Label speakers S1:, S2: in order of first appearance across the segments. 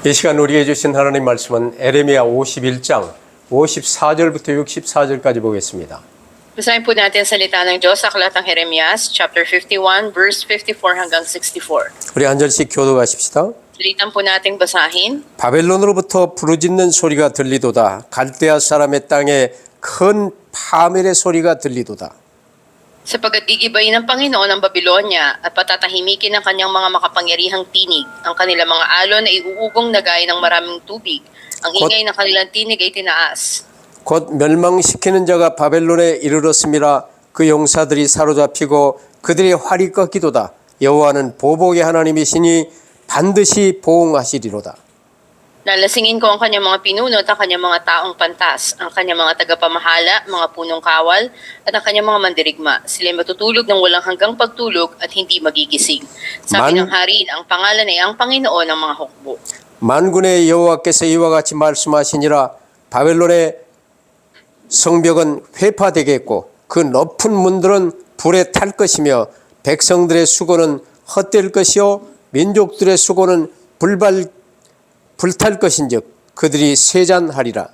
S1: 이 시간 우리에게 주신 하나님 말씀은 에레미야 51장 54절부터 64절까지 보겠습니다.
S2: Basahin po natin ang salita ng Diyos sa aklat ng Jeremias, chapter 51, verse 54 hanggang 64.
S1: 우리 한 절씩 교독하십시다.
S2: Salitan po nating basahin.
S1: 바벨론으로부터 부르짖는 소리가 들리도다. 갈대아 사람의 땅에 큰 파멸의 소리가 들리도다.
S2: Sapagkat gigibayin ng Panginoon ang Babylonia at patatahimikin ng kanyang mga makapangyarihang tinig. Ang kanilang mga alon ay iuugong na gaya ng maraming tubig. Ang ingay ng kanilang tinig ay tinaas.
S1: 곧 멸망시키는 자가 바벨론에 이르렀음이라. 그 용사들이 사로잡히고 그들의 활이 꺾이도다. 여호와는 보복의 하나님이시니 반드시 보응하시리로다.
S2: Lalasingin ko ang kanyang mga pinuno at ang kanyang mga taong pantas, ang kanyang mga tagapamahala, mga punong kawal, at ang kanyang mga mandirigma. Sila matutulog ng walang hanggang pagtulog at hindi magigising. Sabi ng hari, ang pangalan ay ang Panginoon ng mga hukbo.
S1: 만군의 여호와께서 이와 같이 말씀하시니라. 바벨론의 성벽은 회파되겠고 그 높은 문들은 불에 탈 것이며 백성들의 수고는 헛될 것이요 민족들의 수고는 불탈 것인즉 그들이 세잔하리라.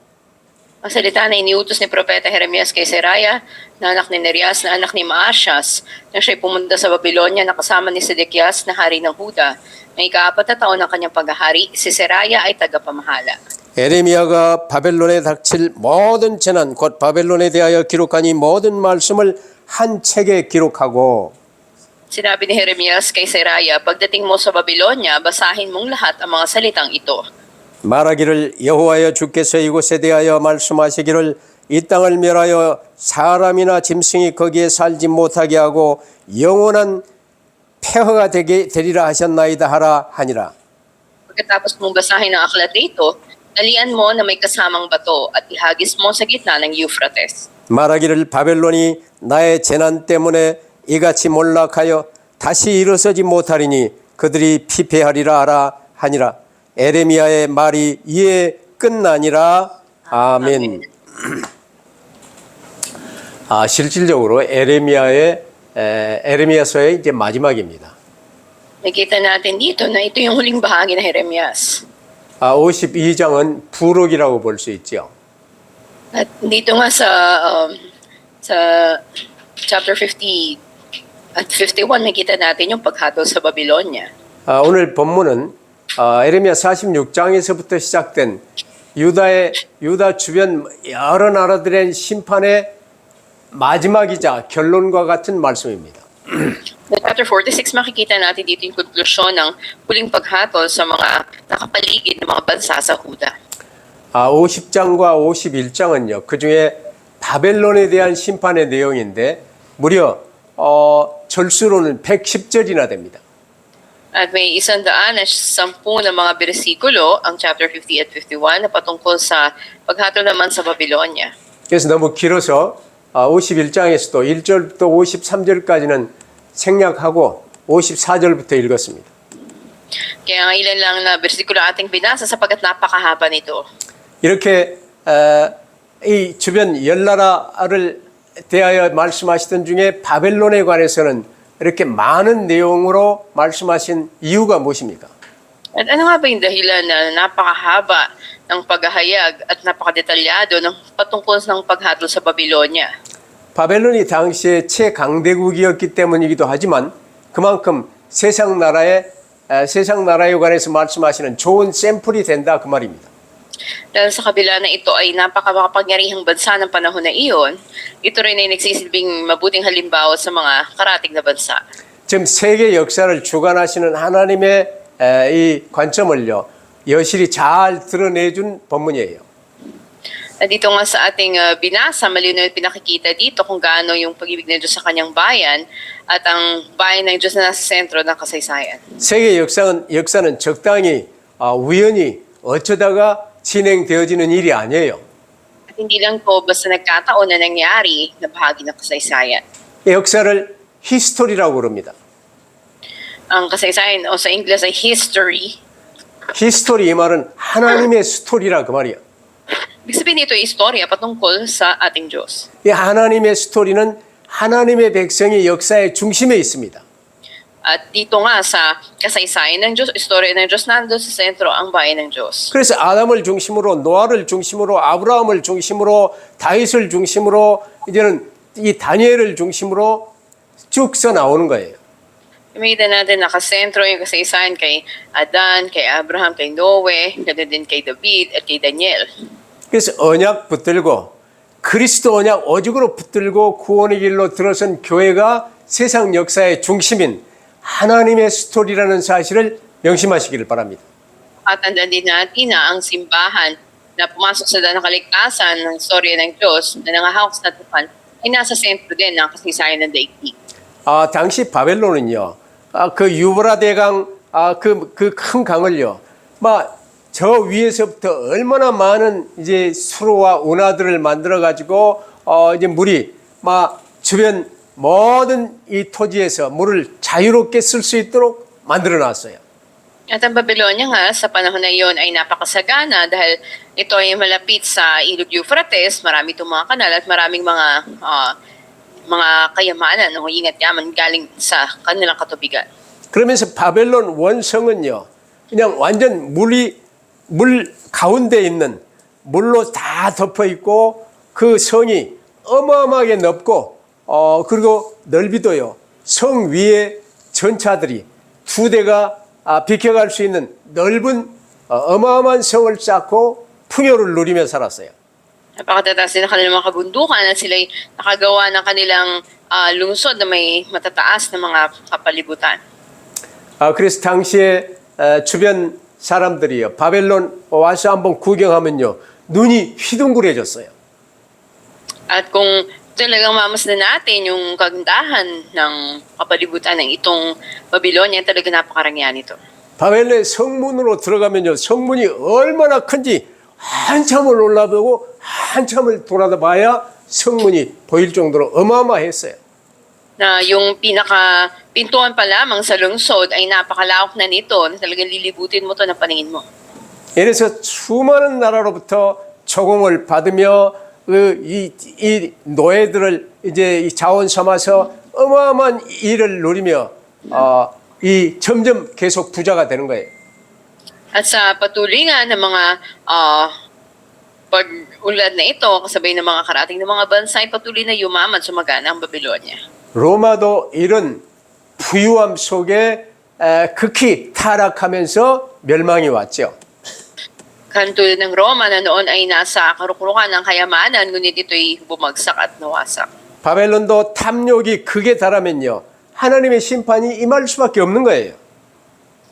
S2: Ang salita na iniutos ni Propeta Jeremias kay Seraya, na anak ni Nerias, na anak ni Maashas, nang siya'y pumunta sa Babylonia na kasama ni Sedekias na hari ng Huda. May ika-4 na taon ng kanyang paghahari, si Seraya ay tagapamahala.
S1: 에레미야가 바벨론에 닥칠 모든 재난 곧 바벨론에 대하여 기록한 이 모든 말씀을 한 책에 기록하고
S2: Sinabi ni Jeremias kay Seraya, pagdating mo sa Babylonia, basahin mong lahat ang mga salitang ito.
S1: 말하기를 여호와여 주께서 이곳에 대하여 말씀하시기를 이 땅을 멸하여 사람이나 짐승이 거기에 살지 못하게 하고 영원한 폐허가 되리라 하셨나이다 하라 하니라.
S2: Pagkatapos mong basahin ang aklat dito, talian mo na may kasamang bato at ihagis mo sa gitna ng Euphrates.
S1: 말하기를 바벨론이 나의 재난 때문에 이같이 몰락하여 다시 일어서지 못하리니 그들이 피폐하리라 하라 하니라. 에레미야의 말이 이에 끝나니라. 아멘. 실질적으로 에레미야서의 이제 마지막입니다.
S2: Nakita natin dito na ito yung huling bahagi ng Jeremias.
S1: 52장은 부록이라고 볼 수 있죠.
S2: At dito nga sa chapter 50 at 51 nakita natin yung paghatol sa Babylonia.
S1: 오늘 본문은 에레미야 46장에서부터 시작된 유다 주변 여러 나라들의 심판의 마지막이자 결론과 같은 말씀입니다.
S2: Sa chapter 46 makikita natin dito yung konklusyon ng huling paghatol sa mga nakapaligid ng mga bansa sa Huda.
S1: 50장과 51장은요. 그중에 바벨론에 대한 심판의 내용인데 무려 절수로는 110절이나 됩니다.
S2: At may 110 na mga bersikulo ang chapter 50 at 51 na patungkol sa paghatol naman sa Babylonia.
S1: 그래서 너무 길어서 51장에서도 1절부터 53절까지는 생략하고 54절부터 읽었습니다.
S2: Kaya nga ilan lang na bersikulo ating binasa sapagkat napakahaba nito.
S1: 이렇게 이 주변 열 나라를 대하여 말씀하시던 중에 바벨론에 관해서는 이렇게 많은 내용으로 말씀하신 이유가 무엇입니까?
S2: At ano nga ba yung dahilan na napakahaba ng paghahayag at napakadetalyado ng patungkol ng paghatol sa Babylonia?
S1: 바벨론이 당시에 최강대국이었기 때문이기도 하지만 그만큼 세상 나라에 관해서 말씀하시는 좋은 샘플이 된다 그 말입니다.
S2: Dahil sa kabila na ito ay napakamapangyarihang bansa ng panahon na iyon, ito rin ay nagsisilbing mabuting halimbawa sa mga karatig na bansa.
S1: 지금 세계 역사를 주관하시는 하나님의 이 관점을요 여실히 잘 드러내준 본문이에요.
S2: Dito nga sa ating binasa, malinaw yung pinakikita dito kung gaano yung pag-ibig ng Diyos sa kanyang bayan at ang bayan ng Diyos na nasa sentro ng kasaysayan.
S1: 세계 역사는 적당히 우연히 어쩌다가 진행되어지는 일이 아니에요.
S2: At hindi lang po basta nagkataon na nangyari na bahagi ng kasaysayan.
S1: 이 역사를 히스토리라고 그럽니다.
S2: Ang kasaysayan o sa Ingles ay history.
S1: 히스토리 이 말은 하나님의 스토리라 그 말이야.
S2: Ibig sabihin nito ay istorya patungkol sa ating Diyos.
S1: 이 하나님의 스토리는 하나님의 백성의 역사의 중심에 있습니다.
S2: At dito nga sa kasaysayan ng Diyos, istorya ng Diyos, nandun sa sentro ang bayan ng Diyos.
S1: 그래서 아담을 중심으로 노아를 중심으로 아브라함을 중심으로 다윗을 중심으로 이제는 이 다니엘을 중심으로 쭉 써 나오는 거예요.
S2: Makita natin nakasentro yung kasaysayan kay Adan, kay Abraham, kay Noe, ganoon din kay David at kay Daniel.
S1: 그래서 언약 붙들고 그리스도 언약 오직으로 붙들고 구원의 길로 들어선 교회가 세상 역사의 중심인 하나님의 스토리라는 사실을 명심하시기를 바랍니다.
S2: At tandaan din natin na ang simbahan na pumasok sa daan ng kaligtasan ng storya ng Diyos na nangahawak sa natupan ay nasa sentro din ng kasaysayan ng daigdig.
S1: 당시 바벨론은요, 그 유브라 대강, 그 큰 강을요, 저 위에서부터 얼마나 많은 이제 수로와 운하들을 만들어 가지고 이제 물이 주변 모든 이 토지에서 물을 자유롭게 쓸 수 있도록 만들어 놨어요.
S2: At ang Babylonia nga sa panahon na iyon ay napakasagana dahil ito ay malapit sa Ilog Euphrates, marami itong mga kanal at maraming mga kayamanan o ingat yaman galing sa kanilang katubigan.
S1: 그러면서 바벨론 원성은요, 그냥 완전 물 가운데 있는 물로 다 덮어 있고 그 성이 어마어마하게 넓고 그리고 넓이도요, 성 위에 전차들이 2대가 비켜갈 수 있는 넓은 어마어마한 성을 쌓고 풍요를 누리며 살았어요.
S2: Napakatataas din ang kanilang mga kabundukan at sila'y nakagawa ng kanilang lungsod na may matataas na mga kapalibutan.
S1: 그래서 당시에 주변 사람들이요, 바벨론 와서 한번 구경하면요, 눈이 휘둥그레졌어요.
S2: At kung talagang mamasdan natin yung kagandahan ng kapalibutan ng itong Babylonia, talaga napakarangyaan ito.
S1: 바벨론의 성문으로 들어가면요, 성문이 얼마나 큰지 한참을 올라보고 한참을 돌아봐야 성문이 보일 정도로 어마어마했어요.
S2: Na yung pinaka-pintuan pa lamang sa lungsod ay napakalawak na nito na talagang lilibutin mo to ng paningin mo.
S1: 이래서 수많은 나라로부터 조공을 받으며 이 노예들을 이제 이 자원 삼아서 어마어마한 일을 누리며 이 점점 계속 부자가 되는 거예요.
S2: At sa patuloy nga ng mga pag-ulad na ito, kasabay ng mga karating ng mga bansa, ay patuloy na yumaman sumagana ang Babylonia.
S1: 로마도 이런 부유함 속에 극히 타락하면서 멸망이 왔죠.
S2: Katulad ng Roma na noon ay nasa karukurukan ng kayamanan, ngunit ito'y bumagsak at nawasak.
S1: 바벨론도 탐욕이 극에 달하면요, 하나님의 심판이 임할 수밖에 없는 거예요.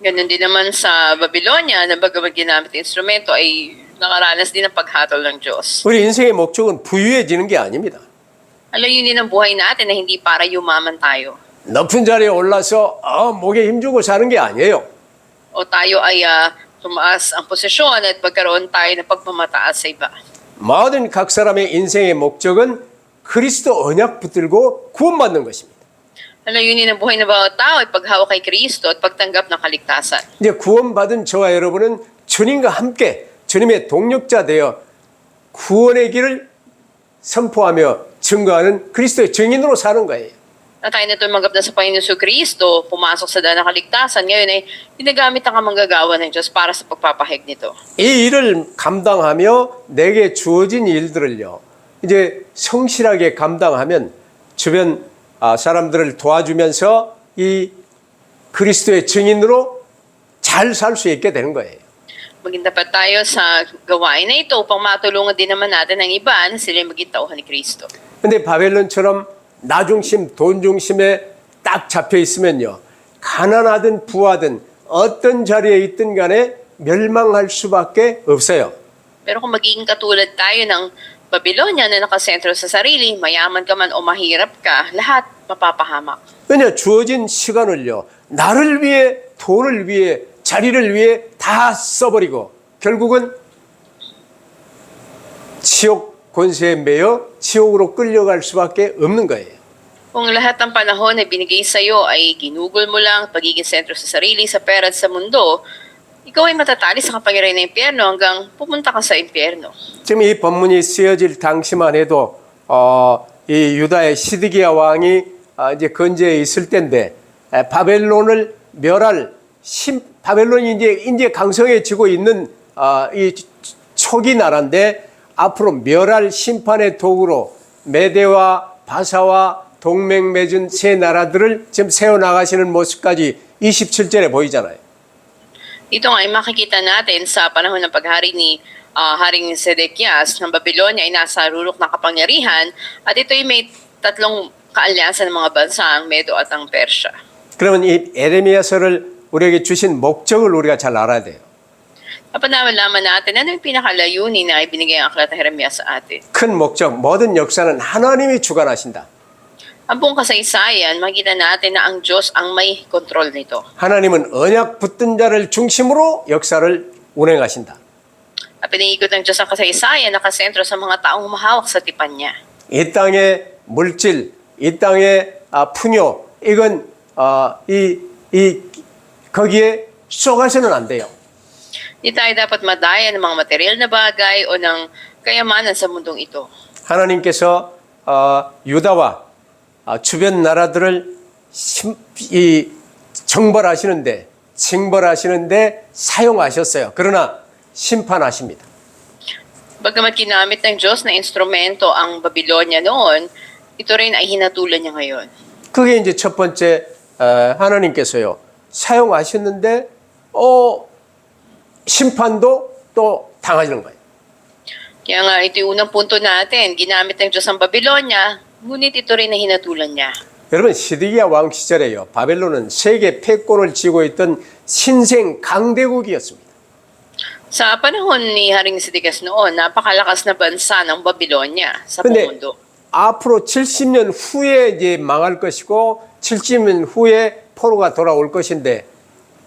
S2: Ganon din naman sa Babylonia na bagamat ginamit instrumento ay nakaranas din ng paghatol ng Diyos.
S1: 우리 인생의 목적은 부유해지는 게 아닙니다.
S2: Alayunin ang buhay natin na hindi para yumaman tayo.
S1: 높은 자리에 올라서 목에 힘주고 사는 게 아니에요.
S2: O tayo ay tumaas ang posisyon at magkaroon tayo ng pagmamataas sa iba.
S1: 모든 각 사람의 인생의 목적은 그리스도 언약 붙들고 구원받는 것입니다.
S2: Alayunin ang buhay ng bawat tao ay paghawak kay Kristo at pagtanggap ng kaligtasan.
S1: 이제 구원받은 저와 여러분은 주님과 함께 주님의 동력자 되어 구원의 길을 선포하며 증거하는 그리스도의 증인으로 사는 거예요.
S2: Na tayo na tumanggap na sa Panginoon Kristo, pumasok sa daan ng kaligtasan, ngayon ay ginagamit ang kamanggagawa ng Diyos para sa pagpapahayag nito.
S1: 이 일을 감당하며 내게 주어진 일들을요, 이제 성실하게 감당하면 주변 사람들을 도와주면서 이 그리스도의 증인으로 잘 살 수 있게 되는 거예요.
S2: Maging tapat tayo sa gawain na ito upang matulungan din naman natin ang iba na sila maging tauhan ni Kristo.
S1: 근데 바벨론처럼 나 중심, 돈 중심에 딱 잡혀 있으면요, 가난하든 부하든 어떤 자리에 있든 간에 멸망할 수밖에 없어요.
S2: Pero kung magiging katulad tayo ng Babylonia na nakasentro sa sarili, mayaman ka man o mahirap ka, lahat mapapahamak.
S1: 왜냐, 주어진 시간을요, 나를 위해, 돈을 위해, 자리를 위해 다 써버리고 결국은 지옥 권세에 매여 지옥으로 끌려갈 수밖에 없는 거예요.
S2: Kung lahat ng panahon na binigay sa iyo ay ginugol mo lang, pagiging sentro sa sarili, sa pera at sa mundo, ikaw ay matatali sa kapangyarihan ng impyerno hanggang pumunta ka sa impyerno.
S1: 지금 이 본문이 쓰여질 당시만 해도 이 유다의 시드기야 왕이 이제 건재해 있을 때인데 바벨론을 멸할 바벨론이 이제 강성해지고 있는 이 초기 나라인데 앞으로 멸할 심판의 도구로 메대와 바사와 동맹 맺은 세 나라들을 지금 세워나가시는 모습까지 27절에 보이잖아요.
S2: Ito nga ay makikita natin sa panahon ng paghari ni Haring Sedekias ng Babylonia ay nasa rurok na kapangyarihan at ito ay may tatlong kaalyansa ng mga bansa, ang Medo at ang Persya.
S1: 그러면 이 에레미야서를 우리에게 주신 목적을 우리가 잘 알아야 돼요.
S2: Dapat nalaman natin ano yung pinakalayunin na ibinigay ang aklat ng Jeremias sa atin.
S1: 큰 목적, 모든 역사는 하나님이 주관하신다.
S2: Ang buong kasaysayan, makikita natin na ang Diyos ang may kontrol nito.
S1: 하나님은 언약 붙든 자를 중심으로 역사를 운행하신다.
S2: At piniikot ng Diyos ang kasaysayan, nakasentro sa mga taong mahawak sa tipan niya.
S1: 이 땅의 물질, 이 땅의 풍요, 이건 거기에 쏘가서는 안 돼요.
S2: Hindi tayo dapat madaya ng mga material na bagay o ng kayamanan sa mundong ito.
S1: 하나님께서 유다와 주변 나라들을 정벌하시는데 징벌하시는데 사용하셨어요. 그러나 심판하십니다.
S2: Bagamat ginamit ng Diyos na instrumento ang Babylonia noon, ito rin ay hinatulan niya ngayon.
S1: 그게 이제 첫 번째 하나님께서요. 사용하셨는데 심판도 또 당하시는 거예요.
S2: Kaya nga ito yung unang punto natin, ginamit ng Diyos ang Babylonia, ngunit ito rin na hinatulan niya.
S1: 여러분 시드기야 왕 시절에요. 바벨론은 세계 패권을 쥐고 있던 신생 강대국이었습니다.
S2: Sa panahon ni Haring Sedekias noon, napakalakas na bansa ng Babylonia sa buong
S1: 근데
S2: mundo.
S1: 앞으로 70년 후에 이제 망할 것이고 70년 후에 포로가 돌아올 것인데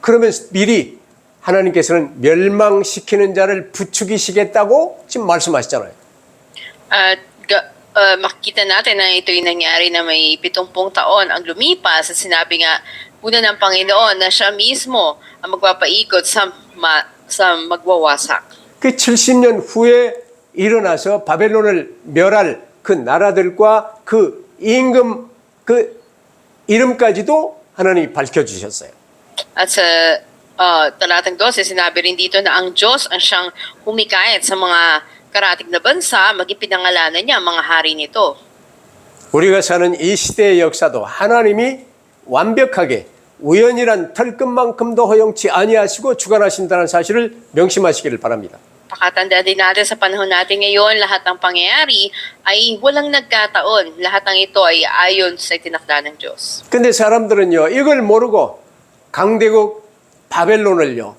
S1: 그러면 미리 하나님께서는 멸망시키는 자를 부추기시겠다고 지금 말씀하시잖아요.
S2: At makikita natin na ito yung nangyari na may 70 taon ang lumipas at sinabi nga una ng Panginoon na siya mismo ang magpapaikot sa magwawasak.
S1: 그 70년 후에 일어나서 바벨론을 멸할 그 나라들과 그 임금 그 이름까지도 하나님이 밝혀주셨어요.
S2: At sa talatang 12, sinabi rin dito na ang Diyos ang siyang humikayat sa mga karatig na bansa, magipinangalanan niya ang mga hari nito.
S1: 우리가 사는 이 시대의 역사도 하나님이 완벽하게 우연이란 털끝만큼도 허용치 아니하시고 주관하신다는 사실을 명심하시기를 바랍니다.
S2: Pakatanda din natin sa panahon natin ngayon, lahat ng pangyayari ay walang nagkataon. Lahat ng ito ay ayon sa tinakda ng Diyos.
S1: 근데 사람들은요, 이걸 모르고 강대국 바벨론을요,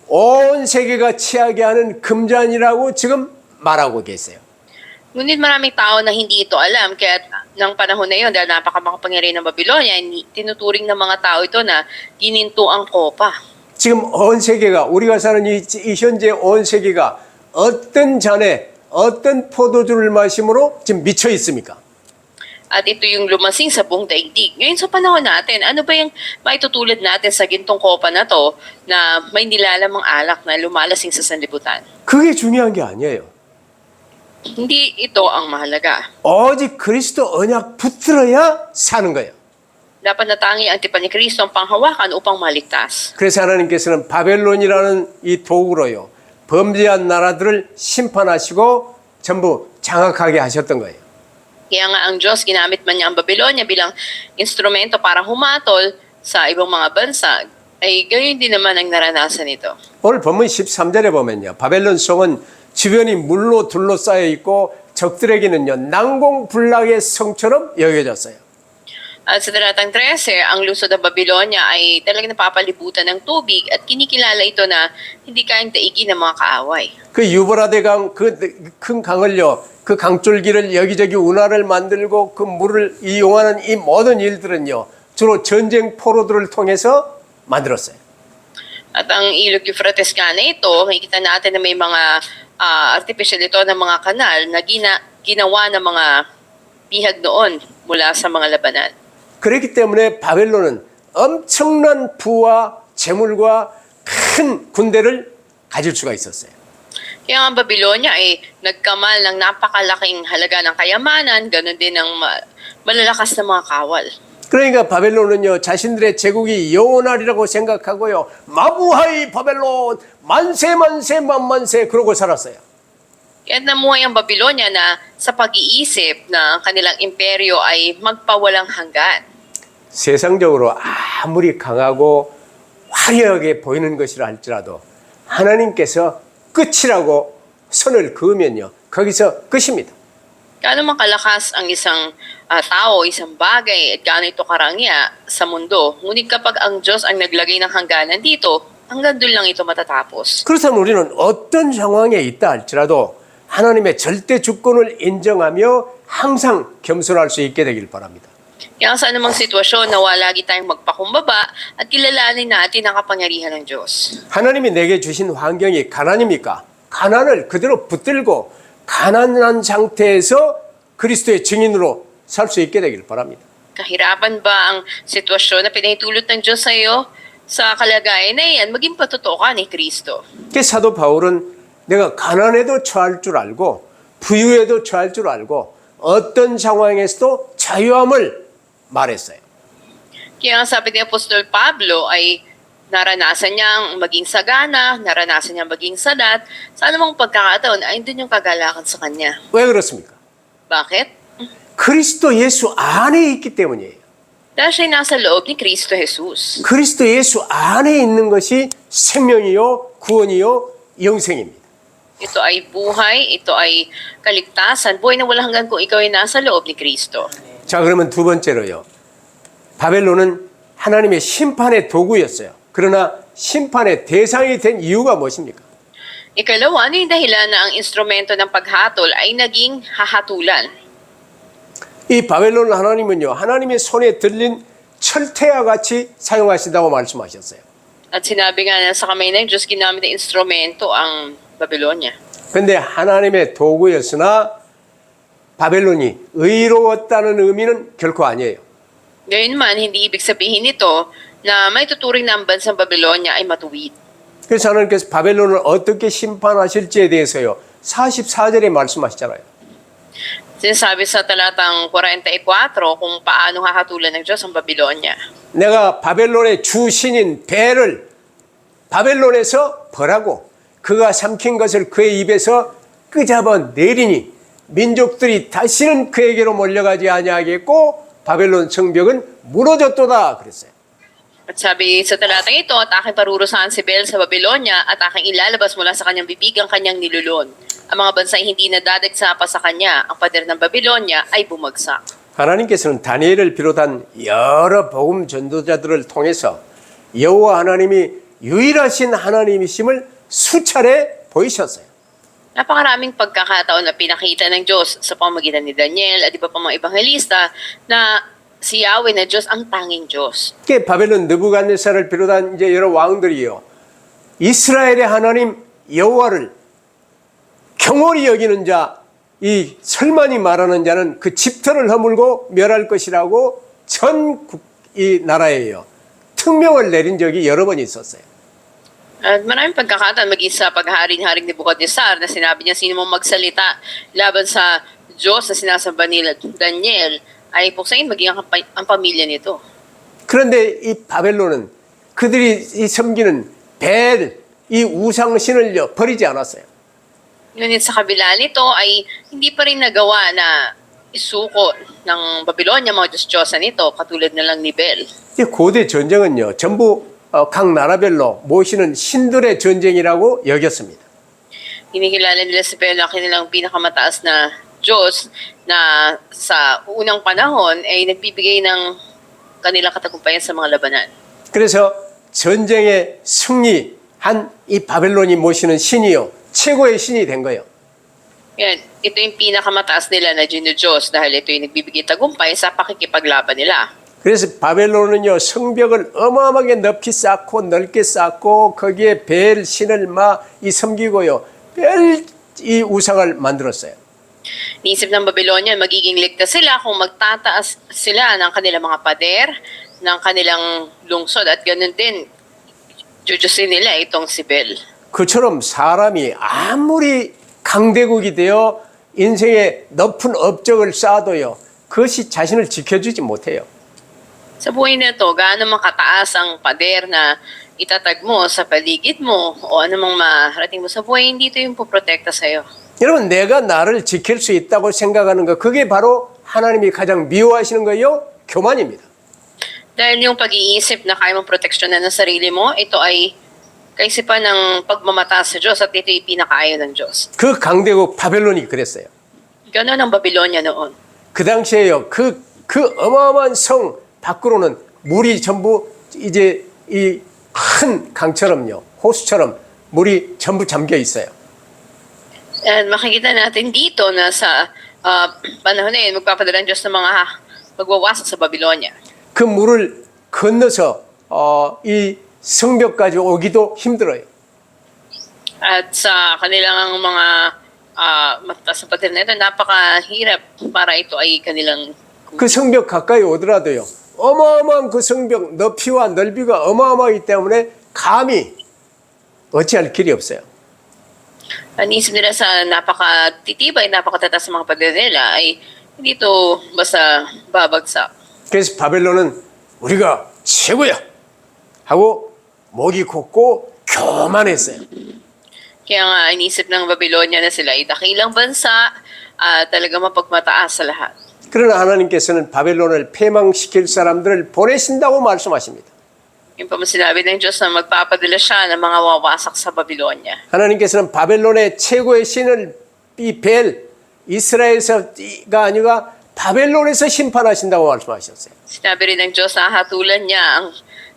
S1: 온 세계가 취하게 하는 금잔이라고 지금 말하고 계세요.
S2: Ngunit maraming tao na hindi ito alam, kaya ng panahon na yun, dahil napakamakapangyarihan ng Babylonia, tinuturing ng mga tao ito na gininto ang kopa.
S1: 지금 온 세계가, 우리가 사는 이 현재 온 세계가 어떤 잔에, 어떤 포도주를 마심으로 지금 미쳐 있습니까?
S2: At ito yung lumasing sa buong daigdig. Ngayon sa panahon natin, ano ba yung maitutulad natin sa gintong kopa na to na may nilalamang alak na lumalasing sa sanlibutan?
S1: 그게 중요한 게 아니에요.
S2: Hindi ito ang mahalaga.
S1: 오직 그리스도 언약 붙들어야 사는 거예요.
S2: Dapat natangi ang tipan ni Kristo ang panghawakan upang maligtas.
S1: 그래서 하나님께서는 바벨론이라는 이 도구로요, 범죄한 나라들을 심판하시고 전부 장악하게 하셨던 거예요.
S2: Kaya nga ang Diyos ginamit man niya ang Babylonia bilang instrumento para humatol sa ibang mga bansa, ay gayon din naman ang naranasan nito.
S1: 오늘 본문 13절에 보면요, 바벨론 성은 주변이 물로 둘러싸여 있고 적들에게는요 난공불락의 성처럼 여겨졌어요.
S2: At sa talatang 13, ang lungsod ng Babylonia ay talagang napapalibutan ng tubig at kinikilala ito na hindi kayang daigin ng mga kaaway.
S1: 그 유브라데 강, 그 큰 강을요, 그 강줄기를 여기저기 운하를 만들고 그 물을 이용하는 이 모든 일들은요, 주로 전쟁 포로들을 통해서 만들었어요.
S2: At ang ilog Euphrates nga na ito, makikita natin na may mga artificial ito ng mga kanal na ginawa ng mga bihag noon mula sa mga labanan.
S1: 그렇기 때문에 바벨론은 엄청난 부와 재물과 큰 군대를 가질 수가 있었어요.
S2: Kaya ang Babylonia ay nagkamal ng napakalaking halaga ng kayamanan, ganun din ng malalakas na mga kawal.
S1: 그러니까 바벨론은요, 자신들의 제국이 영원하리라고 생각하고요, 마부하이 바벨론 만세 만세 만만세 그러고 살았어요.
S2: Kaya namuhay ang Babylonia na sa pag-iisip na ang kanilang imperyo ay magpawalang hanggan.
S1: 세상적으로 아무리 강하고 화려하게 보이는 것이라 할지라도 하나님께서 끝이라고 선을 그으면요, 거기서 끝입니다.
S2: Gaano makalakas ang isang tao, isang bagay, at gaano ito karangya sa mundo. Ngunit kapag ang Diyos ang naglagay ng hangganan dito, hanggang doon lang ito matatapos.
S1: 그렇다면 우리는 어떤 상황에 있다 할지라도 하나님의 절대 주권을 인정하며 항상 겸손할 수 있게 되길 바랍니다.
S2: Kaya sa anumang sitwasyon, nawa lagi tayong magpakumbaba at kilalanin natin ang kapangyarihan ng Diyos.
S1: 하나님이 내게 주신 환경이 가난입니까? 가난을 그대로 붙들고 가난한 상태에서 그리스도의 증인으로 살 수 있게 되길 바랍니다.
S2: Kahirapan ba ang sitwasyon na pinahitulot ng Diyos sa iyo? Sa kalagayan na yan, maging patotoo ka ni Kristo.
S1: 그래서 사도 바울은 내가 가난에도 처할 줄 알고 부유에도 처할 줄 알고 어떤 상황에서도 자유함을 말했어요.
S2: Kaya ang sabi ni Apostol Pablo ay naranasan niyang maging sagana, naranasan niyang maging sadat, sa anumang pagkakataon ay doon yung kagalakan sa kanya.
S1: 왜 그렇습니까?
S2: Bakit?
S1: 그리스도 예수 안에 있기 때문이에요.
S2: Dahil siya nasa loob ni Kristo Jesus.
S1: 그리스도 예수 안에 있는 것이 생명이요, 구원이요, 영생입니다.
S2: Ito ay buhay, ito ay kaligtasan, buhay na walang hanggan kung ikaw ay nasa loob ni Kristo.
S1: 자, 그러면 두 번째로요. 바벨론은 하나님의 심판의 도구였어요. 그러나 심판의 대상이 된 이유가 무엇입니까?
S2: Ikalawa, ano yung dahilan na ang instrumento ng paghatol ay naging hahatulan?
S1: 이 바벨론 하나님은요, 하나님의 손에 들린 철퇴와 같이 사용하신다고 말씀하셨어요.
S2: At sinabi nga na sa kamay ng Diyos, ginamit na instrumento ang Babylonia.
S1: 그런데 하나님의 도구였으나 바벨론이 의로웠다는 의미는 결코 아니에요.
S2: Gayunman, hindi ibig sabihin nito na may tuturing na ang bansang Babylonia ay matuwid.
S1: 그래서 하나님께서 바벨론을 어떻게 심판하실지에 대해서요, 44절에 말씀하시잖아요.
S2: Sinasabi sa talatang 44 kung paano hahatulan ng Diyos ang Babylonia.
S1: 내가 바벨론의 주신인 벨을 바벨론에서 벌하고 그가 삼킨 것을 그의 입에서 끄잡아 내리니 민족들이 다시는 그에게로 몰려가지 아니하겠고 바벨론 성벽은 무너졌도다 그랬어요.
S2: At sabi sa talatang ito, at aking parurusahan si Bel sa Babylonia at aking ilalabas mula sa kanyang bibig ang kanyang nilulon. Ang mga bansay hindi nadadagsa pa sa kanya, ang pader ng Babylonia ay bumagsak.
S1: 하나님께서는 다니엘을 비롯한 여러 복음 전도자들을 통해서 여호와 하나님이 유일하신 하나님이심을 수차례 보이셨어요.
S2: Napakaraming pagkakataon na pinakita ng Diyos sa pamamagitan ni Daniel at iba pa mga ebanghelista na si Yahweh na Diyos ang tanging Diyos.
S1: 그게 바벨론 느부갓네살을 비롯한 이제 여러 왕들이요, 이스라엘의 하나님 여호와를 경홀히 여기는 자, 이 설만이 말하는 자는 그 집터를 허물고 멸할 것이라고 전 이 나라에요 특명을 내린 적이 여러 번 있었어요.
S2: At maraming pagkakataon maging sa paghari-haring ni Nebukadnezar na sinabi niya sino mong magsalita laban sa Diyos na sinasamba ni Daniel ay puksain maging ang pamilya nito.
S1: 그런데 이 바벨론은 그들이 이 섬기는 벨, 이 우상신을요 버리지 않았어요.
S2: Ngunit sa kabila nito ay hindi pa rin nagawa na isuko ng Babylonia mga Diyos-Diyosa nito katulad na lang ni Bel.
S1: 이 고대 전쟁은요 전부 각 나라별로 모시는 신들의 전쟁이라고 여겼습니다.
S2: Kinikilala nila si Bel na kanilang pinakamataas na Diyos na sa unang panahon ay nagbibigay ng kanilang katagumpayan sa mga labanan.
S1: 그래서 전쟁에 승리한 이 바벨론이 모시는 신이요 최고의 신이 된 거예요.
S2: Yan, ito yung pinakamataas nila na Diyos dahil ito yung nagbibigay tagumpay sa pakikipaglaban nila.
S1: 그래서 바벨론은요 성벽을 어마어마하게 넓게 쌓고 넓게 쌓고 거기에 벨 신을 막 이 섬기고요 벨 이 우상을 만들었어요.
S2: Niisip ng Babylonia, magiging ligtas sila kung magtataas sila ng kanilang mga pader, ng kanilang lungsod at ganun din, jujusin nila itong si Bel.
S1: 그처럼 사람이 아무리 강대국이 되어 인생의 높은 업적을 쌓아도요 그것이 자신을 지켜주지 못해요.
S2: Sa buhay na ito, gaano man kataas ang pader na itatag mo sa paligid mo o anumang marating mo sa buhay, hindi ito yung poprotekta sa'yo.
S1: 여러분, 내가 나를 지킬 수 있다고 생각하는 것, 그게 바로 하나님이 가장 미워하시는 거예요. 교만입니다.
S2: Dahil yung pag-iisip na kaya mong proteksyonan ng sarili mo, ito ay kaisipan ng pagmamataas sa Diyos at ito yung pinakaayaw ng Diyos.
S1: 그 강대국 바벨론이 그랬어요.
S2: Gano'n ang Babylonia noon.
S1: 그 당시에요. 그 어마어마한 성 밖으로는 물이 전부 이제 이 큰 강처럼요. 호수처럼 물이 전부 잠겨 있어요.
S2: At makikita natin dito na sa panahon na yun, magpapadala ng Diyos ng mga magwawasak sa Babylonia.
S1: 그 물을 건너서 이 성벽까지 오기도 힘들어요.
S2: At sa kanilang mga mataas na pader na ito, napakahirap para ito ay kanilang
S1: 그 성벽 가까이 오더라도요. 어마어마한 그 성벽 높이와 넓이가 어마어마하기 때문에 감히 어찌할 길이 없어요.
S2: anisip nila sa napakatitibay, napakatatas ng mga pader nila ay hindi ito basta babagsak.
S1: 그래서 바벨론은 우리가 최고야 하고 목이 곧고 교만했어요.
S2: Kaya nga inisip ng Babylonia na sila ay dakilang bansa at talaga mapagmataas sa lahat.
S1: 그러나 하나님께서는 바벨론을 패망시킬 사람들을 보내신다고 말씀하십니다.
S2: Yung pa mo sinabi ng Diyos na magpapadala siya ng mga wawasak sa Babylonia.
S1: 하나님께서는 바벨론의 최고의 신을 이 벨 이스라엘에서가 아니라 바벨론에서 심판하신다고 말씀하셨어요.
S2: Sinabi rin ng Diyos na hatulan niya ang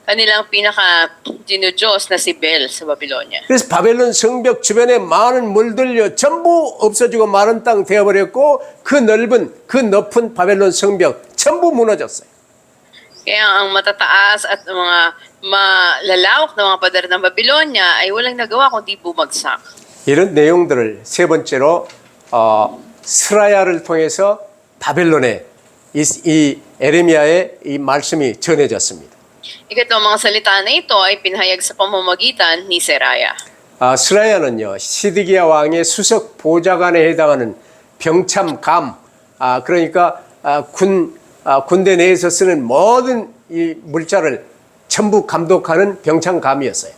S2: kanilang pinaka-Diyos na si Bel sa Babylonia.
S1: 그래서 바벨론 성벽 주변에 많은 물들요 전부 없어지고 마른 땅 되어버렸고 그 높은 바벨론 성벽 전부 무너졌어요.
S2: Kaya ang matataas at mga malalawak na mga pader ng Babylonia ay walang nagawa kundi bumagsak.
S1: 이런 내용들을 세 번째로 스라야를 통해서 바벨론에 이 에레미야의 이 말씀이 전해졌습니다.
S2: Ikatlong mga salita na ito ay pinahayag sa pamamagitan ni Seraya.
S1: 스라야는요 시드기야 왕의 수석 보좌관에 해당하는 병참감 그러니까 군대 내에서 쓰는 모든 이 물자를 전부 감독하는 병참감이었어요.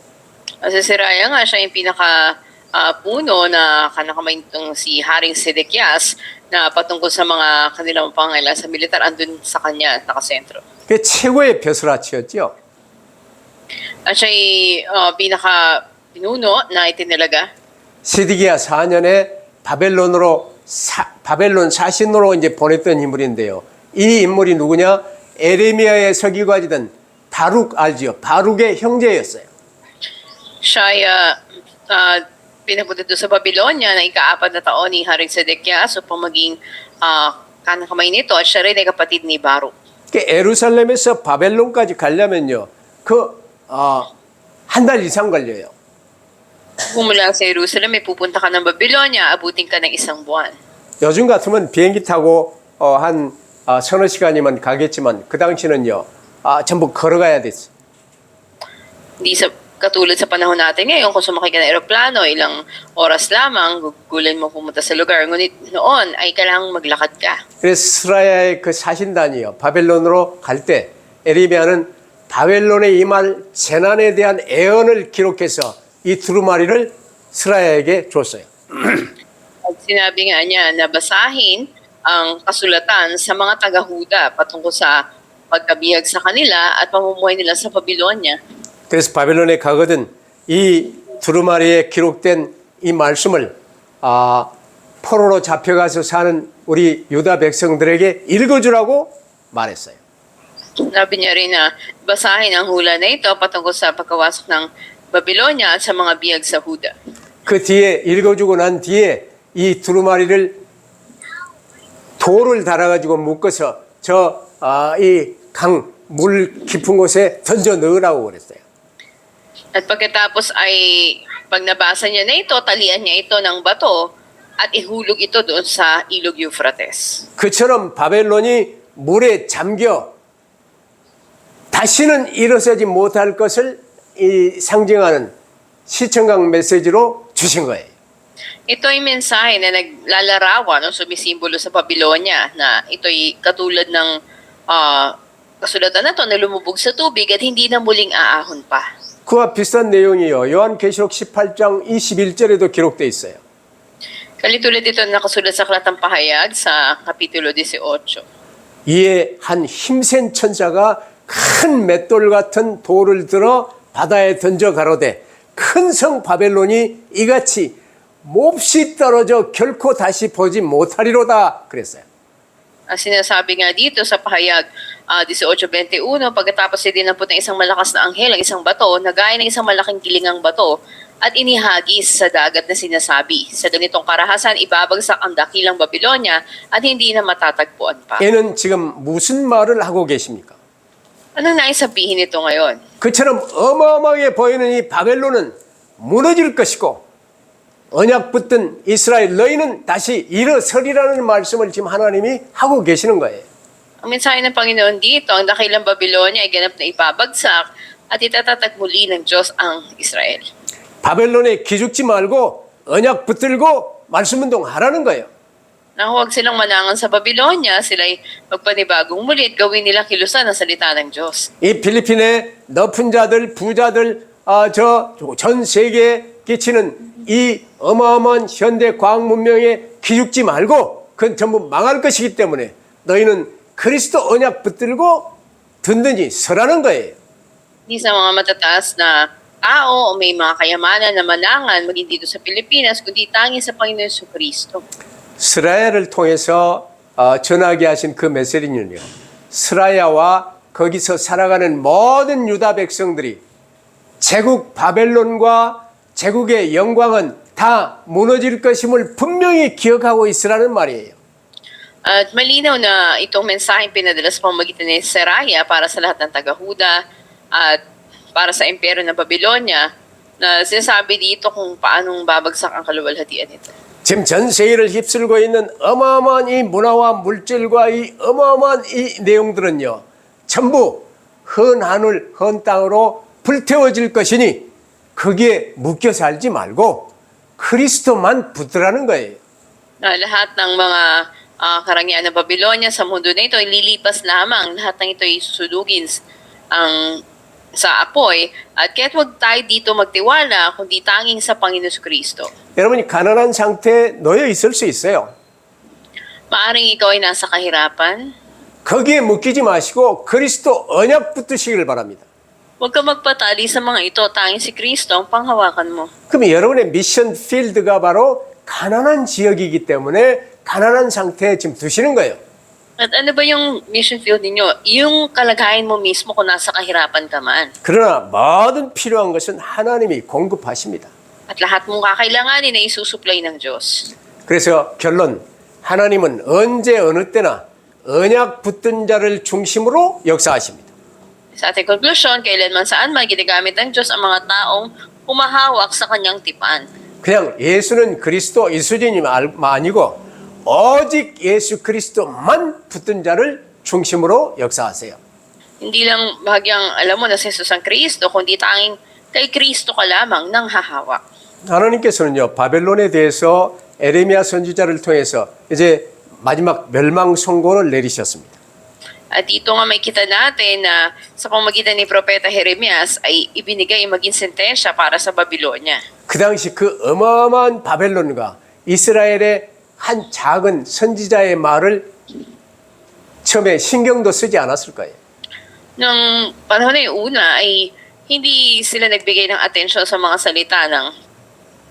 S2: Sa Seraya nga, siya yung pinaka-puno na kanakamay nitong si Haring Sedekias na patungkol sa mga kanilang pangailangan sa militar, andun sa kanya nakasentro.
S1: 그 최고의 벼슬아치였죠.
S2: At siya yung pinaka-pinuno na itinalaga.
S1: 시드기야 4년에 바벨론 사신으로 이제 보냈던 인물인데요. 이 인물이 누구냐? 에레미야의 서기관이던 바룩 알지요? 바룩의 형제였어요.
S2: Siya ay pinapunta doon sa Babylonia na ika-4 na taon ni Haring Sedekias upang maging kanakamay nito at siya rin ay kapatid ni Baruch.
S1: 예루살렘에서 바벨론까지 가려면요, 한 달 이상 걸려요.
S2: Kung mula sa Jerusalem, may pupunta ka ng Babylonia, abutin ka ng 1 buwan.
S1: 요즘 같으면 비행기 타고 한 서너 시간이면 가겠지만 그 당시는요, 전부 걸어가야 됐어요.
S2: Hindi katulad sa panahon natin ngayon, kung sumakay ka ng aeroplano, ilang oras lamang, gugulin mo pumunta sa lugar. Ngunit noon ay kailangang maglakad ka.
S1: 그래서 스라야의 그 사신단이요, 바벨론으로 갈 때 에레미야는 바벨론에 임할 재난에 대한 애언을 기록해서 이 두루마리를 스라야에게 줬어요.
S2: At sinabi nga niya na basahin ang kasulatan sa mga taga-Huda patungkol sa pagkabihag sa kanila at pamumuhay nila sa Babylonia.
S1: 그래서 바벨론에 가거든 이 두루마리에 기록된 이 말씀을 포로로 잡혀가서 사는 우리 유다 백성들에게 읽어주라고 말했어요.
S2: Sabi niya rin na basahin ang hula na ito patungkol sa pagkawasak ng Babylonia at sa mga bihag sa Huda.
S1: 그 뒤에 읽어주고 난 뒤에 이 두루마리를 돌을 달아가지고 묶어서 이 강 물 깊은 곳에 던져 넣으라고 그랬어요.
S2: At pagkatapos ay pag nabasa niya na ito, talian niya ito ng bato at ihulog ito doon sa ilog Euphrates.
S1: 그처럼 바벨론이 물에 잠겨 다시는 일어서지 못할 것을 이 상징하는 시청각 메시지로 주신 거예요.
S2: Ito ay mensahe na naglalarawan o sumisimbolo sa Babylonia na ito'y katulad ng kasulatan na to na lumubog sa tubig at hindi na muling aahon pa.
S1: 그와 비슷한 내용이요. 요한계시록 18장 21절에도 기록되어 있어요.
S2: Kalitulit ito na nakasulat sa Aklatang Pahayag sa Kapitulo 18.
S1: 이에 한 힘센 천사가 큰 맷돌 같은 돌을 들어 바다에 던져 가로되 큰 성 바벨론이 이같이 몹시 떨어져 결코 다시 보지 못하리로다 그랬어요.
S2: Sinasabi nga dito sa Pahayag 18:21, pagkatapos ay dinampot ng isang malakas na anghel ang isang bato na gaya ng isang malaking gilingang bato at inihagis sa dagat na sinasabi. Sa ganitong karahasan, ibabagsak ang dakilang Babylonia at hindi na matatagpuan pa.
S1: 얘는 지금 무슨 말을 하고 계십니까?
S2: Anong nais sabihin nito ngayon?
S1: 그처럼 어마어마하게 보이는 이 바벨론은 무너질 것이고 언약 붙든 이스라엘 너희는 다시 일어서리라는 말씀을 지금 하나님이 하고 계시는 거예요.
S2: Ang mensahe ng Panginoon dito, ang dakilang Babylonia ay ganap na ibabagsak at itatatag muli ng Diyos ang Israel.
S1: 바벨론에 기죽지 말고 언약 붙들고 말씀 운동하라는 거예요.
S2: Na huwag silang manangan sa Babylonia, sila'y magpanibagong muli at gawin nilang kilusan ang salita ng Diyos.
S1: 이 필리핀의 높은 자들, 부자들, 전 세계에 끼치는 이 어마어마한 현대 과학 문명에 기죽지 말고 그건 전부 망할 것이기 때문에 너희는 그리스도 언약 붙들고 든든히 서라는 거예요.
S2: Hindi sa mga matataas na tao o may mga kayamanan na manangan maging dito sa Pilipinas, kundi tangi sa Panginoon Jesucristo.
S1: 스라야를 통해서 전하게 하신 그 메시지는요. 스라야와 거기서 살아가는 모든 유다 백성들이 제국 바벨론과 제국의 영광은 다 무너질 것임을 분명히 기억하고 있으라는 말이에요.
S2: At malinaw na itong mensaheng pinadala sa pamamagitan ni Seraya para sa lahat ng taga-Huda at para sa imperyo ng Babylonia na sinasabi dito kung paanong babagsak ang kaluwalhatian nito.
S1: 지금 전 세계를 휩쓸고 있는 어마어마한 이 문화와 물질과 이 어마어마한 이 내용들은요. 전부 헌 하늘, 헌 땅으로 불태워질 것이니 거기에 묶여 살지 말고 그리스도만 붙들라는 거예요.
S2: Na lahat ng mga karangyaan ng Babylonia sa mundo na ito ay lilipas lamang. Lahat ng ito ay susudugin sa apoy. At kaya't huwag tayo dito magtiwala kundi tanging sa Panginoon Kristo.
S1: 여러분이 가난한 상태에 놓여 있을 수 있어요.
S2: Maaring ikaw ay nasa kahirapan.
S1: 거기에 묶이지 마시고 그리스도 언약 붙드시길 바랍니다.
S2: Huwag ka magpatali sa mga ito. Tanging si Kristo ang panghawakan mo.
S1: 그럼 여러분의 미션 필드가 바로 가난한 지역이기 때문에 가난한 상태에 지금 두시는 거예요.
S2: At ano ba yung mission field ninyo? Yung kalagayan mo mismo kung nasa kahirapan ka man.
S1: 그러나 모든 필요한 것은 하나님이 공급하십니다.
S2: At lahat mong kakailanganin ay isusupply ng Diyos.
S1: 그래서 결론, 하나님은 언제 어느 때나 언약 붙든 자를 중심으로 역사하십니다.
S2: Sa ating conclusion, kailanman saan man ginagamit ng Diyos ang mga taong humahawak sa kanyang tipan.
S1: 그냥 예수는 그리스도 이 수준이 아니고 오직 예수 그리스도만 붙든 자를 중심으로 역사하세요.
S2: Hindi lang bahagyang alam mo na si Jesus ang Kristo, kundi tanging kay Kristo ka lamang nang hahawak.
S1: 하나님께서는요, 바벨론에 대해서 에레미야 선지자를 통해서 이제 마지막 멸망 선고를 내리셨습니다.
S2: At dito nga may kita natin na sa pamamagitan ni Propeta Jeremias ay ibinigay maging sentensya para sa Babylonia.
S1: 그 당시 그 어마어마한 바벨론과 이스라엘의 한 작은 선지자의 말을 처음에 신경도 쓰지 않았을 거예요.
S2: Nung panahon na yung una ay hindi sila nagbigay ng atensyon sa mga salita ng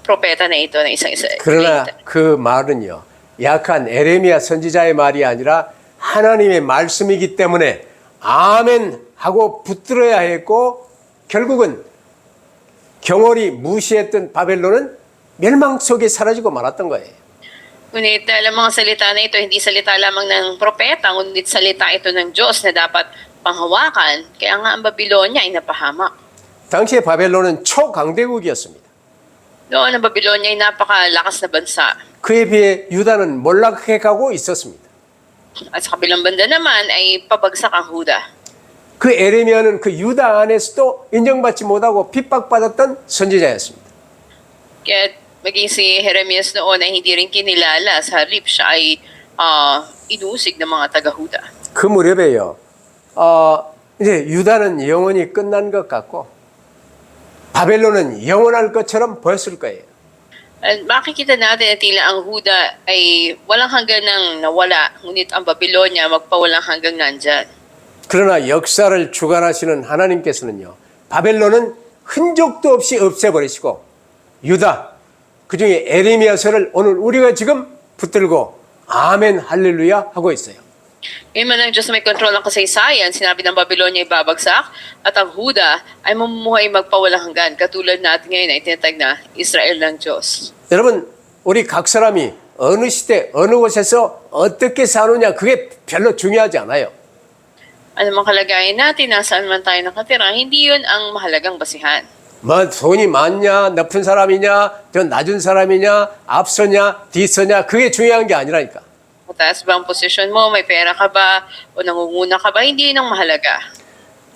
S2: propeta na ito na isang isa.
S1: 그러나 그 말은요, 약한 에레미야 선지자의 말이 아니라 하나님의 말씀이기 때문에 아멘 하고 붙들어야 했고 결국은 경홀히 무시했던 바벨론은 멸망 속에 사라지고 말았던 거예요.
S2: Ngunit dahil ang mga salita na ito, hindi salita lamang ng propeta, ngunit salita ito ng Diyos na dapat panghawakan. Kaya nga ang Babylonia ay napahamak.
S1: 당시의 바벨론은 초강대국이었습니다.
S2: Noon ang Babylonia ay napakalakas na bansa.
S1: 그에 비해 유다는 몰락해가고 있었습니다.
S2: At sa kabilang banda naman ay pabagsak ang Huda.
S1: 그 에레미야는 그 유다 안에서도 인정받지 못하고 핍박받았던 선지자였습니다.
S2: Kaya maging si Jeremias noon ay hindi rin kinilala. Sa halip siya ay inusig ng mga taga-Huda.
S1: 그 무렵에요. 이제 유다는 영원히 끝난 것 같고 바벨론은 영원할 것처럼 보였을 거예요.
S2: At makikita natin na tila ang Huda ay walang hanggan nang nawala, ngunit ang Babylonia magpawalang hanggang nandyan.
S1: 그러나 역사를 주관하시는 하나님께서는요, 바벨론은 흔적도 없이 없애버리시고 유다, 그중에 에레미야서를 오늘 우리가 지금 붙들고 아멘 할렐루야 하고 있어요.
S2: Ngayon man ang Diyos na may kontrol ng kasaysayan, sinabi ng Babylonia ay babagsak, at ang Huda ay mamumuhay magpawalang hanggan, katulad natin ngayon ay tinatag na Israel ng Diyos.
S1: 여러분, 우리 각 사람이 어느 시대, 어느 곳에서 어떻게 사느냐 그게 별로 중요하지 않아요.
S2: Ano mang kalagayan natin, nasaan man tayo nakatira, hindi yun ang mahalagang basihan.
S1: 뭐 돈이 많냐, 높은 사람이냐, 더 낮은 사람이냐, 앞서냐, 뒤서냐 그게 중요한 게 아니라니까.
S2: Mataas ba ang posisyon mo, may pera ka ba, o nangunguna ka ba, hindi yun ang mahalaga.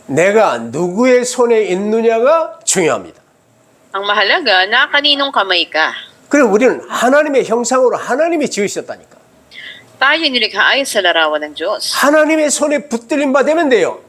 S1: 내가 누구의 손에 있느냐가 중요합니다.
S2: Ang mahalaga na kaninong kamay ka.
S1: 그럼 우리는 하나님의 형상으로 하나님이 지으셨다니까.
S2: Tayo nilikha ayon sa larawan ng Diyos.
S1: 하나님의 손에 붙들림 바 되면 돼요.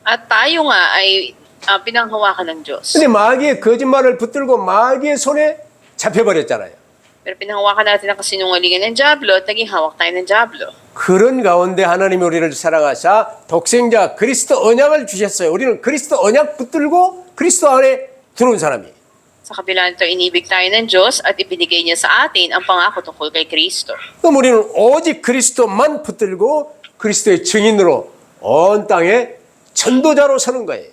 S2: At tayo nga ay pinanghawakan ng Diyos.
S1: 근데 마귀의 거짓말을 붙들고 마귀의 손에 잡혀버렸잖아요.
S2: Pero pinanghawakan natin ang kasinungalingan ng Diablo at naging hawak tayo ng Diablo.
S1: 그런 가운데 하나님이 우리를 사랑하사 독생자 그리스도 언약을 주셨어요. 우리는 그리스도 언약 붙들고 그리스도 안에 들어온 사람이에요.
S2: Sa kabila nito, inibig tayo ng Diyos at ibinigay niya sa atin ang pangako tungkol kay Kristo.
S1: 그럼 우리는 오직 그리스도만 붙들고 그리스도의 증인으로 온 땅에 전도자로 서는 거예요.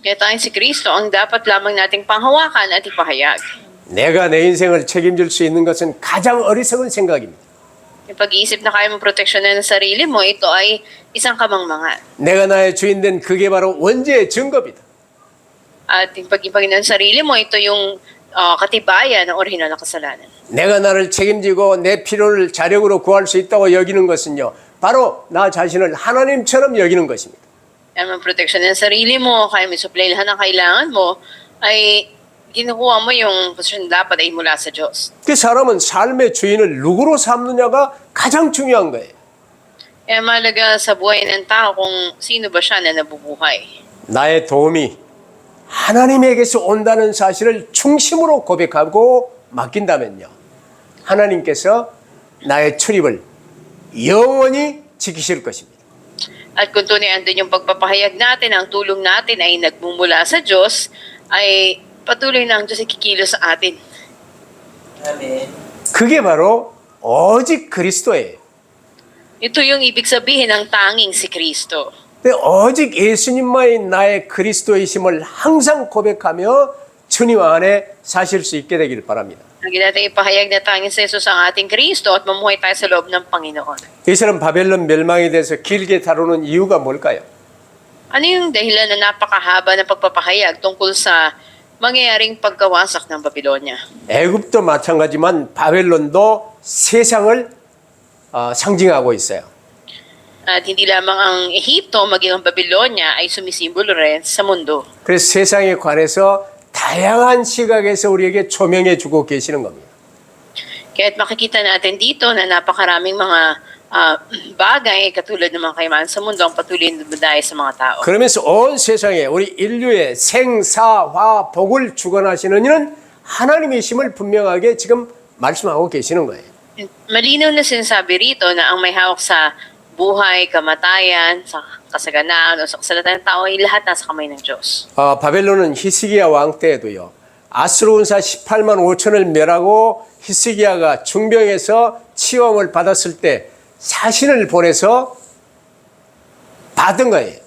S2: Kaya tayong si Kristo ang dapat lamang nating panghawakan at ipahayag.
S1: 내가 내 인생을 책임질 수 있는 것은 가장 어리석은 생각입니다.
S2: Yung pag-iisip na kaya mong proteksyonan ng sarili mo, ito ay isang kamangmangan.
S1: 내가 나의 주인 된 그게 바로 원죄의 증거입니다.
S2: At yung pag-ibig ng sarili mo, ito yung katibayan ng orihinal na kasalanan.
S1: 내가 나를 책임지고 내 필요를 자력으로 구할 수 있다고 여기는 것은요, 바로 나 자신을 하나님처럼 여기는 것입니다.
S2: Kaya mong proteksyon ng sarili mo, kaya mo supply lahat ng kailangan mo, ay kinukuha mo yung posisyon dapat ay mula sa Diyos.
S1: 그 사람은 삶의 주인을 누구로 삼느냐가 가장 중요한 거예요.
S2: Kaya mahalaga sa buhay ng tao kung sino ba siya na nabubuhay.
S1: 나의 도움이 하나님에게서 온다는 사실을 중심으로 고백하고 맡긴다면요, 하나님께서 나의 출입을 영원히 지키실 것입니다.
S2: At kung tunay andun yung pagpapahayag natin, ang tulong natin ay nagmumula sa Diyos, ay patuloy na ang Diyos ay kikilos sa atin.
S3: 아멘.
S1: 그게 바로 오직 그리스도예요.
S2: Ito yung ibig sabihin ng tanging si Kristo.
S1: 근데 오직 예수님만이 나의 그리스도이심을 항상 고백하며 주님 안에 사실 수 있게 되길 바랍니다.
S2: Lagi natin ipahayag na tanging si Jesus ang ating Kristo at mamuhay tayo sa loob ng Panginoon.
S1: 이스라엘 바벨론 멸망에 대해서 길게 다루는 이유가 뭘까요?
S2: Ano yung dahilan na napakahaba ng pagpapahayag tungkol sa mangyayaring pagkawasak ng Babylonia?
S1: 애굽도 마찬가지만 바벨론도 세상을 상징하고 있어요.
S2: At hindi lamang ang Ehipto, maging ang Babylonia ay sumisimbolo rin sa mundo.
S1: 그래서 세상에 관해서 다양한 시각에서 우리에게 조명해 주고 계시는 겁니다.
S2: Kaya't makikita natin dito na napakaraming mga bagay katulad ng mga kayamanan sa mundo ang patuloy na dumadayo sa mga tao.
S1: 그러면서 온 세상에 우리 인류의 생사화 복을 주관하시는 이는 하나님이심을 분명하게 지금 말씀하고 계시는 거예요.
S2: Malinaw na sinasabi rito na ang may hawak sa buhay, kamatayan, sa kasaganaan o sa kasalatan ng tao ay lahat nasa kamay ng Diyos.
S1: 바벨론은 히스기야 왕 때에도요, 아수르군사 18만 5천을 멸하고 히스기야가 중병에서 치유함을 받았을 때 사신을 보내서 받은 거예요.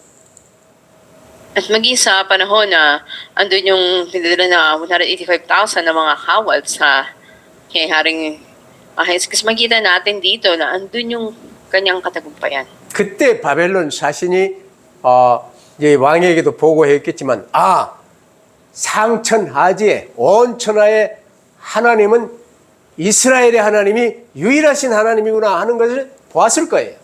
S2: At maging sa panahon na andun yung pinadala na 185,000 na mga kawal sa kay Haring Ahizkias, makita natin dito na andun yung kanyang katagumpayan.
S1: 그때 바벨론 사신이 이제 왕에게도 보고했겠지만 상천하지에 온 천하의 하나님은 이스라엘의 하나님이 유일하신 하나님이구나 하는 것을 보았을 거예요.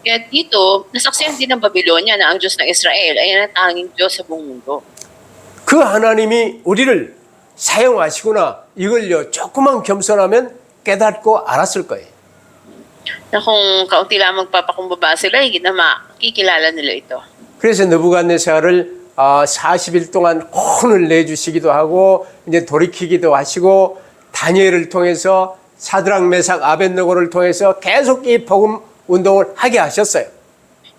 S2: Kaya dito, nasaksihan din ng Babylonia na ang Diyos ng Israel ay ang tanging Diyos sa buong mundo.
S1: 그 하나님이 우리를 사용하시구나 이걸요 조금만 겸손하면 깨닫고 알았을 거예요.
S2: Na kung kaunti lamang papakumbaba sila, higit na makikilala nila ito.
S1: 그래서 느부갓네살을 40일 동안 혼을 내주시기도 하고 이제 돌이키기도 하시고 다니엘을 통해서 사드락 메삭 아벳느고를 통해서 계속 이 복음 운동을 하게 하셨어요.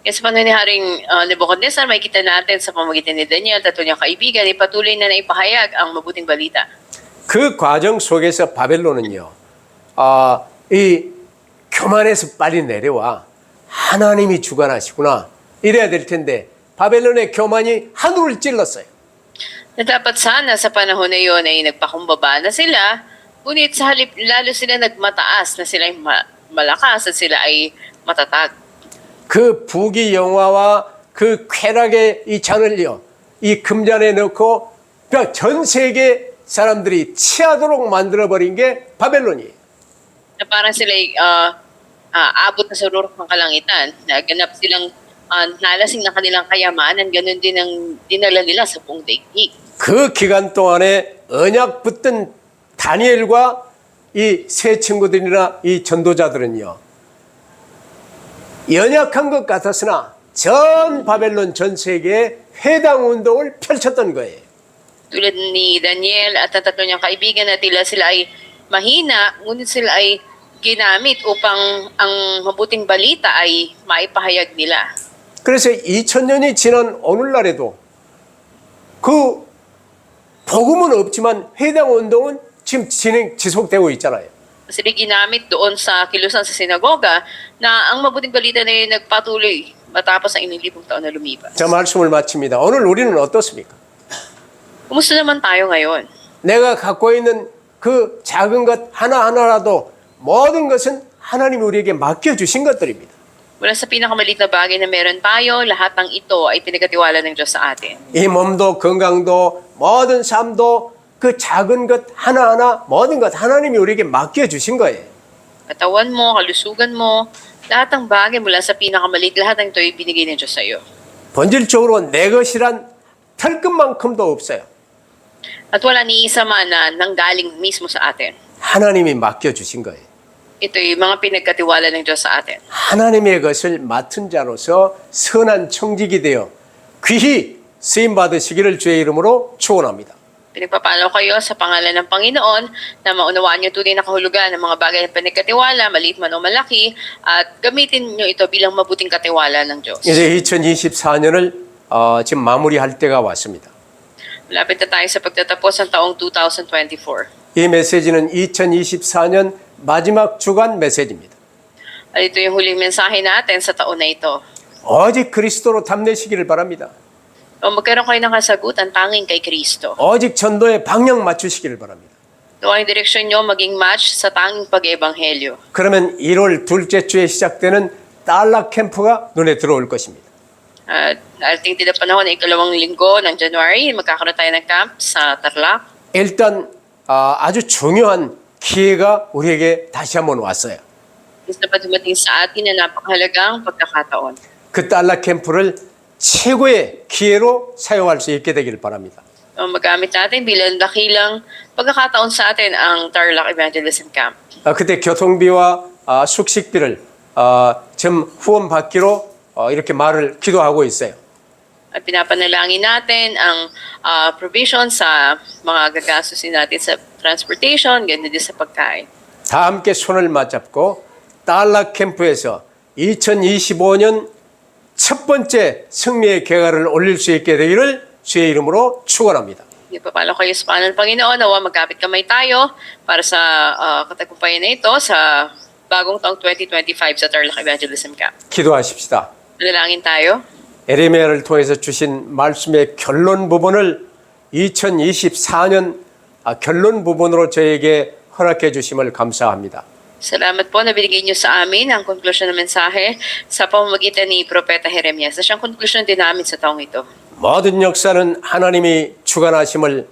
S2: Kaya sa panahon ni Haring Nebuchadnezzar, makikita natin sa pamamagitan ni Daniel at niyang kaibigan, ipatuloy na naipahayag ang mabuting balita.
S1: 그 과정 속에서 바벨론은요, 이 교만에서 빨리 내려와 하나님이 주관하시구나 이래야 될 텐데 바벨론의 교만이 하늘을 찔렀어요.
S2: Na dapat sana sa panahon na iyon ay nagpakumbaba na sila, ngunit sa halip lalo sila nagmataas na sila ay malakas at sila ay matatag.
S1: 그 부귀 영화와 그 쾌락의 이 잔을요, 이 금잔에 넣고 전 세계 사람들이 취하도록 만들어버린 게 바벨론이에요.
S2: Na parang sila ay abot na sa rurok ng kalangitan, naganap silang nalasing ng kanilang kayamanan, ganun din ang dinala nila sa buong daigdig.
S1: 그 기간 동안에 언약 붙던 다니엘과 이 세 친구들이나 이 전도자들은요, 연약한 것 같았으나 전 바벨론 전 세계에 회당 운동을 펼쳤던 거예요.
S2: Tulad ni Daniel at ang tatlo niyang kaibigan na tila sila ay mahina, ngunit sila ay ginamit upang ang mabuting balita ay maipahayag nila.
S1: 그래서 2000년이 지난 오늘날에도 그 복음은 없지만 회당 운동은 지금 지속되고 있잖아요.
S2: Sila ginamit doon sa kilusan sa sinagoga na ang mabuting balita na ay nagpatuloy matapos ang 1,000 taon na lumipas.
S1: 자, 말씀을 마칩니다. 오늘 우리는 어떻습니까?
S2: Kumusta naman tayo ngayon?
S1: 내가 갖고 있는 그 작은 것 하나하나라도 모든 것은 하나님이 우리에게 맡겨주신 것들입니다.
S2: Mula sa pinakamaliit na bagay na meron tayo, lahat ng ito ay pinagkatiwala ng Diyos sa atin.
S1: 이 몸도 건강도 모든 삶도 그 작은 것 하나하나 모든 것 하나님이 우리에게 맡겨주신 거예요.
S2: Katawan mo, kalusugan mo, lahat ng bagay mula sa pinakamaliit, lahat ng ito ay binigay ng Diyos sa iyo.
S1: 본질적으로 내 것이란 털끝만큼도 없어요.
S2: At wala ni isa man na nanggaling mismo sa atin.
S1: 하나님이 맡겨주신 거예요.
S2: Ito ay mga pinagkatiwala ng Diyos sa atin.
S1: 하나님의 것을 맡은 자로서 선한 청직이 되어 귀히 쓰임 받으시기를 주의 이름으로 축원합니다.
S2: Pinagpapalo kayo sa pangalan ng Panginoon na maunawaan niyo tunay na kahulugan ng mga bagay na pinagkatiwala, maliit man o malaki, at gamitin niyo ito bilang mabuting katiwala ng Diyos.
S1: 이제 2024년을 지금 마무리할 때가 왔습니다.
S2: Malapit na tayo sa pagtatapos ng taong 2024.
S1: 이 메시지는 2024년 마지막 주간 메시지입니다.
S2: At ito yung huling mensahe natin sa taon na ito.
S1: 오직 그리스도로 담내시기를 바랍니다.
S2: O magkaroon kayo ng kasagutan tanging kay Kristo.
S1: 오직 전도에 방향 맞추시기를 바랍니다.
S2: Ito ang direksyon nyo maging match sa tanging pag-ebanghelyo.
S1: 그러면 1월 둘째 주에 시작되는 달락 캠프가 눈에 들어올 것입니다.
S2: At darating din ang panahon na ikalawang linggo ng January, magkakaroon tayo ng camp sa Tarlac.
S1: 일단 아주 중요한 기회가 우리에게 다시 한번 왔어요.
S2: Isa pa dumating sa atin na napakahalagang pagkakataon.
S1: 그 달락 캠프를 최고의 기회로 사용할 수 있게 되기를 바랍니다.
S2: Magamit natin bilang dakilang pagkakataon sa atin ang Tarlac Evangelism Camp.
S1: 그때 교통비와 숙식비를 좀 후원받기로 이렇게 말을 기도하고 있어요.
S2: At pinapanalangin natin ang provision sa mga gagastusin natin sa transportation, ganun din sa pagkain.
S1: 다 함께 손을 맞잡고 달락 캠프에서 2025년 첫 번째 승리의 개가를 올릴 수 있게 되기를 주의 이름으로 축원합니다.
S2: Ipapalo kayo sa pangalan ng Panginoon, nawa magkapit kamay tayo para sa katagumpayan na ito sa bagong taong 2025 sa Tarlac Evangelism Camp.
S1: 기도하십시다.
S2: Manalangin tayo.
S1: 에레미야를 통해서 주신 말씀의 결론 부분을 2024년 결론 부분으로 저에게 허락해 주심을 감사합니다.
S2: Salamat po na binigay niyo sa amin ang konklusyon ng mensahe sa pamamagitan ni Propeta Jeremias. At siyang konklusyon din namin sa taong ito.
S1: 모든 역사는 하나님이 주관하심을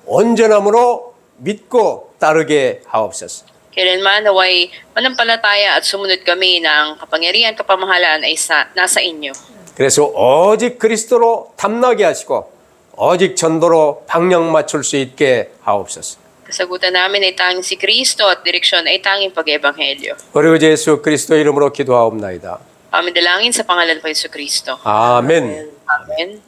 S1: 온전함으로 믿고 따르게 하옵소서.
S2: Kailanman naway manampalataya at sumunod kami na ang kapangyarihan, kapamahalaan ay nasa inyo.
S1: 그래서 오직 그리스도로 탐나게 하시고 오직 전도로 방향 맞출 수 있게 하옵소서.
S2: Kasagutan namin ay tanging si Kristo at direksyon ay tanging pag-ebanghelyo.
S1: 우리 주 예수 그리스도 이름으로 기도하옵나이다.
S2: Kami dalangin sa pangalan po Yesu Kristo.
S1: 아멘.
S2: Amen.